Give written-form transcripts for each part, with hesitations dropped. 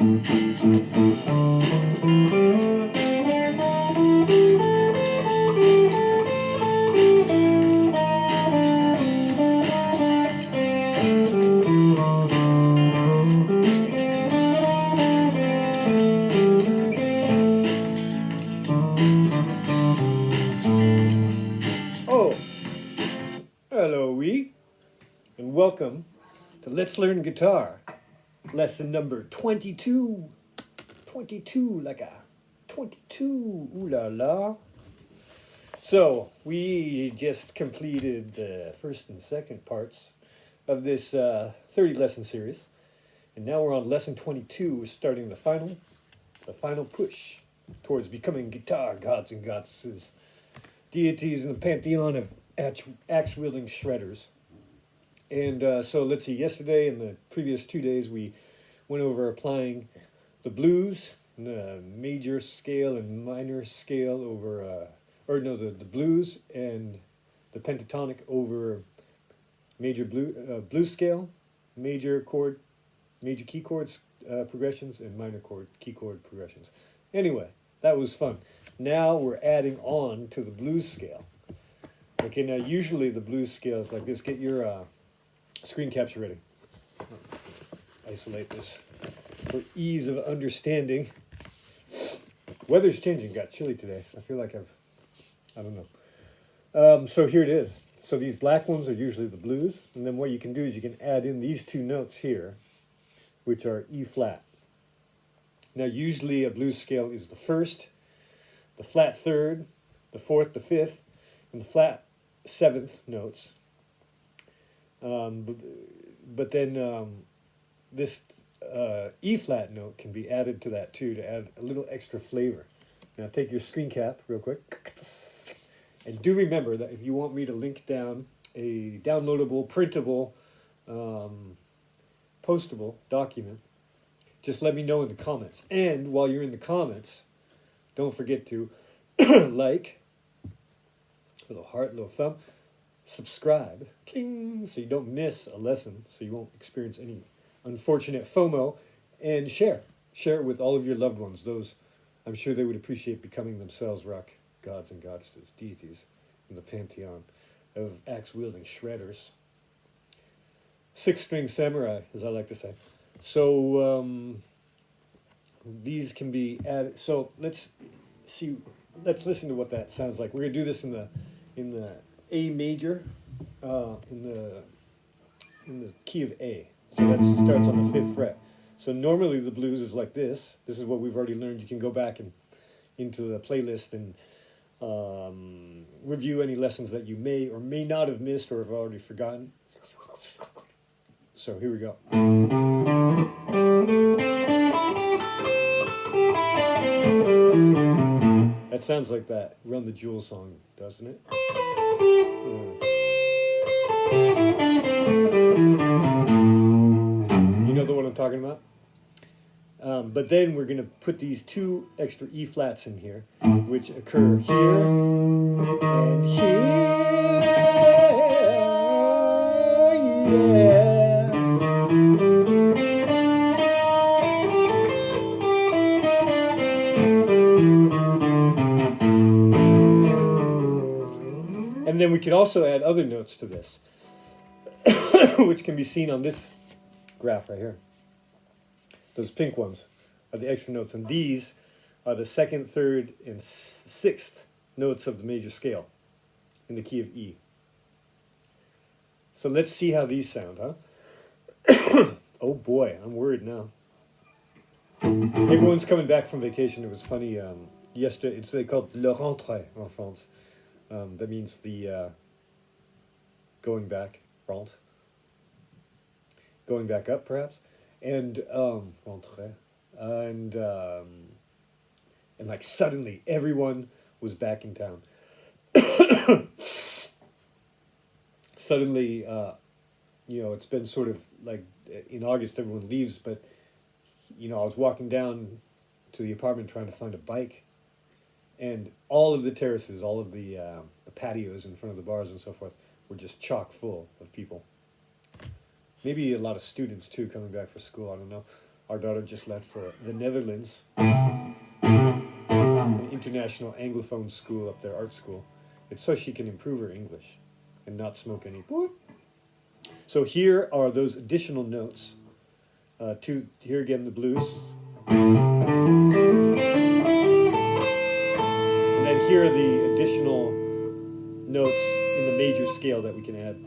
Oh, hello, and welcome to Let's Learn Guitar, lesson number 22. 22, like a 22, ooh la la. So, we just completed the first and second parts of this 30 lesson series, and now we're on lesson 22. We're starting the final push towards becoming guitar gods and goddesses, deities in the pantheon of axe-wielding shredders. And so let's see, yesterday and the previous 2 days we went over applying the blues, the major scale and minor scale over, the blues and the pentatonic over major blues scale, major key chords progressions, and minor key chord progressions. Anyway, that was fun. Now we're adding on to the blues scale. Okay, now usually the blues scale is like this. Get your screen capture ready. Isolate this for ease of understanding. Weather's changing. Got chilly today. I feel like I don't know. So here it is. So these black ones are usually the blues. And then what you can do is you can add in these two notes here, which are E flat. Now usually a blues scale is the first, the flat third, the fourth, the fifth, and the flat seventh notes. But then this E flat note can be added to that too, to add a little extra flavor. Now take your screen cap real quick. And do remember that if you want me to link down a downloadable, printable, postable document, just let me know in the comments. And while you're in the comments, don't forget to like, little heart, little thumb, subscribe, cling, so you don't miss a lesson, so you won't experience any unfortunate FOMO, and share it with all of your loved ones. Those, I'm sure they would appreciate becoming themselves rock gods and goddesses, deities in the pantheon of axe-wielding shredders. Six-string samurai, as I like to say. So these can be added. So let's listen to what that sounds like. We're gonna do this in the A major, in the key of A. So that starts on the 5th fret. So normally the blues is like this. This is what we've already learned. You can go back into the playlist and review any lessons that you may or may not have missed or have already forgotten. So here we go. That sounds like that Run the Jewels song, doesn't it? You know the one I'm talking about? But then we're going to put these two extra E flats in here, which occur here and here. Yeah. And then we can also add other notes to this, which can be seen on this graph right here. Those pink ones are the extra notes, and these are the 2nd, 3rd, and 6th notes of the major scale in the key of E. So let's see how these sound, huh? Oh boy, I'm worried now. Everyone's coming back from vacation. It was funny. Yesterday, it's called le rentrée en France. That means the going back, rentre. Going back up, perhaps. And rentrée. And like suddenly everyone was back in town. Suddenly, it's been sort of like in August everyone leaves, but I was walking down to the apartment trying to find a bike, and all of the terraces, all of the patios in front of the bars and so forth were just chock full of people. Maybe a lot of students too coming back for school, I don't know. Our daughter just left for the Netherlands, an international Anglophone school up there, art school. It's so she can improve her English and not smoke any. So here are those additional notes. Here again, the blues. And then here are the additional notes in the major scale that we can add.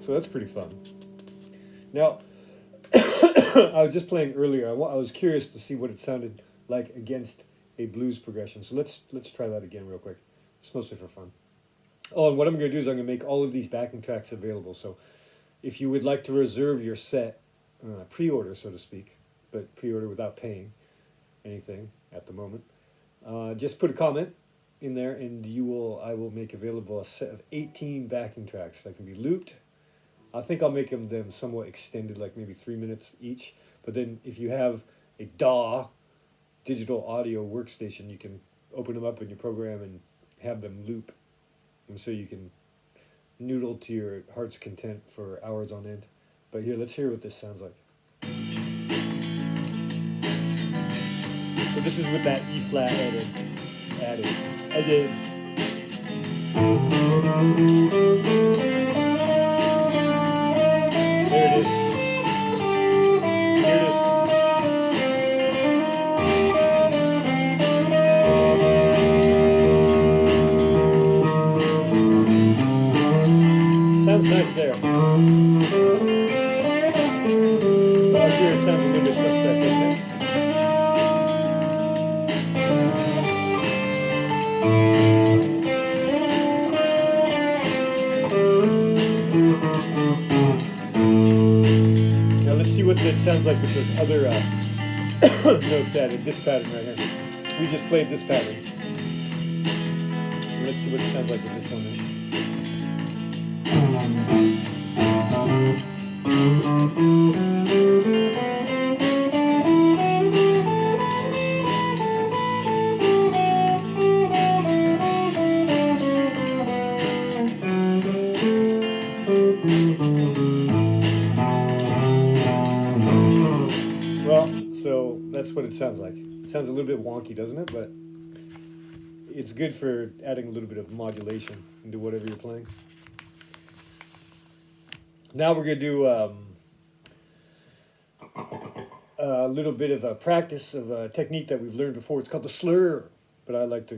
So that's pretty fun. Now, I was just playing earlier. I was curious to see what it sounded like against a blues progression. So let's try that again real quick. It's mostly for fun. Oh, and what I'm going to do is I'm going to make all of these backing tracks available. So if you would like to reserve your set, pre-order, so to speak, but pre-order without paying anything at the moment, just put a comment in there, and I will make available a set of 18 backing tracks that can be looped. I think I'll make them somewhat extended, like maybe 3 minutes each. But then if you have a DAW, digital audio workstation, you can open them up in your program and have them loop. And so you can noodle to your heart's content for hours on end. But here, let's hear what this sounds like. So this is with that E flat added. There it is. Here it is. Sounds nice there. But up here it sounds a little bit suspect, doesn't it? See what that sounds like with those other notes added. This pattern right here. We just played this pattern. Let's see what it sounds like with this one. So that's what it sounds like. It sounds a little bit wonky, doesn't it? But it's good for adding a little bit of modulation into whatever you're playing. Now we're going to do a little bit of a practice of a technique that we've learned before. It's called the slur, but I like to,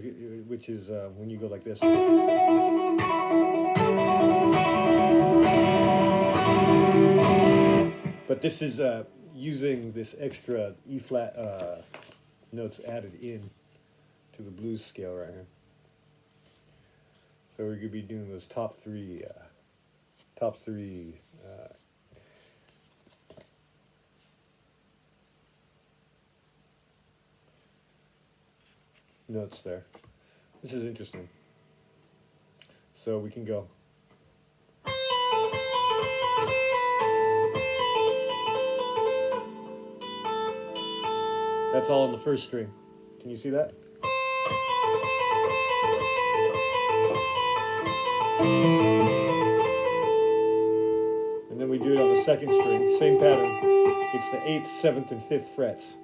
which is when you go like this. But this is using this extra E flat notes added in to the blues scale right here. So we're going to be doing those top three notes there. This is interesting. So we can go. That's all on the first string. Can you see that? And then we do it on the second string, same pattern. It's the 8th, 7th, and 5th frets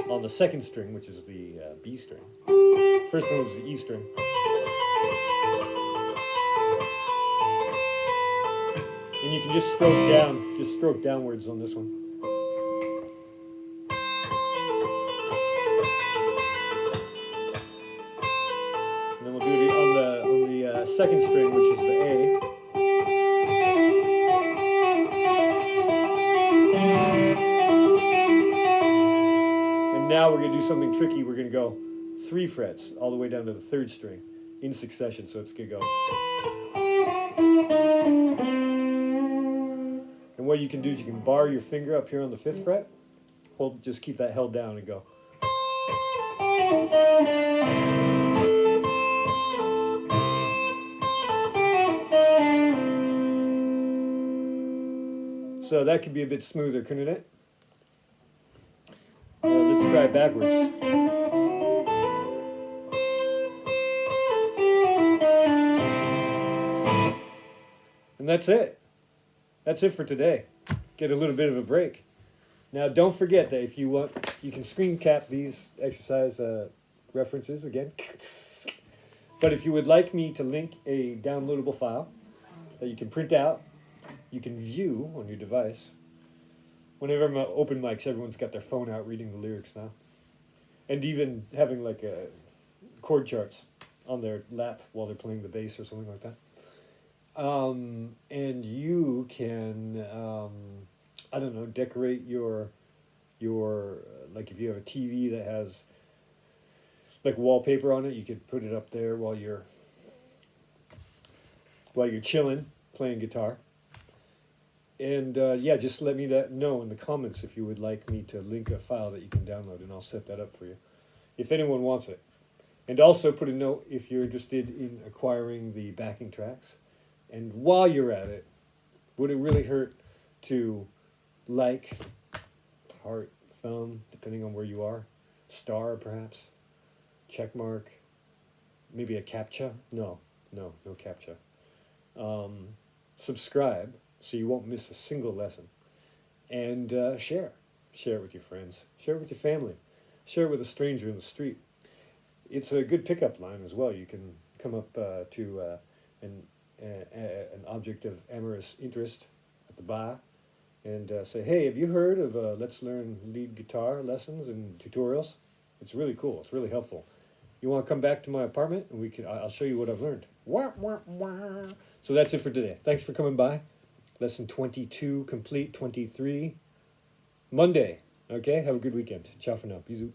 on the second string, which is the B string. First one was the E string. And you can just stroke downwards on this one. Second string, which is the A. And now we're going to do something tricky. We're going to go 3 frets all the way down to the 3rd string in succession. So it's going to go. And what you can do is you can bar your finger up here on the 5th fret. Just keep that held down and go. So that could be a bit smoother, couldn't it? Let's try it backwards. And that's it. That's it for today. Get a little bit of a break. Now, don't forget that if you want, you can screen cap these exercise references again. But if you would like me to link a downloadable file that you can print out, you can view on your device. Whenever I'm at open mics, everyone's got their phone out reading the lyrics now. And even having like chord charts on their lap while they're playing the bass or something like that. And you can, I don't know, decorate your like if you have a TV that has like wallpaper on it, you could put it up there while you're chilling, playing guitar. And yeah, just let me know in the comments if you would like me to link a file that you can download, and I'll set that up for you, if anyone wants it. And also put a note if you're interested in acquiring the backing tracks. And while you're at it, would it really hurt to like, heart, thumb, depending on where you are, star perhaps, check mark, maybe a CAPTCHA? No CAPTCHA. Subscribe so you won't miss a single lesson. And share it with your friends, share it with your family, share it with a stranger in the street. It's a good pickup line as well. You can come up to an object of amorous interest at the bar and say, hey, have you heard of Let's Learn lead guitar lessons and tutorials? It's really cool. It's really helpful. You want to come back to my apartment and I'll show you what I've learned. Wah, wah, wah. So that's it for today. Thanks for coming by. Lesson 22 complete, 23 Monday. Okay, have a good weekend. Ciao for now. Bisous.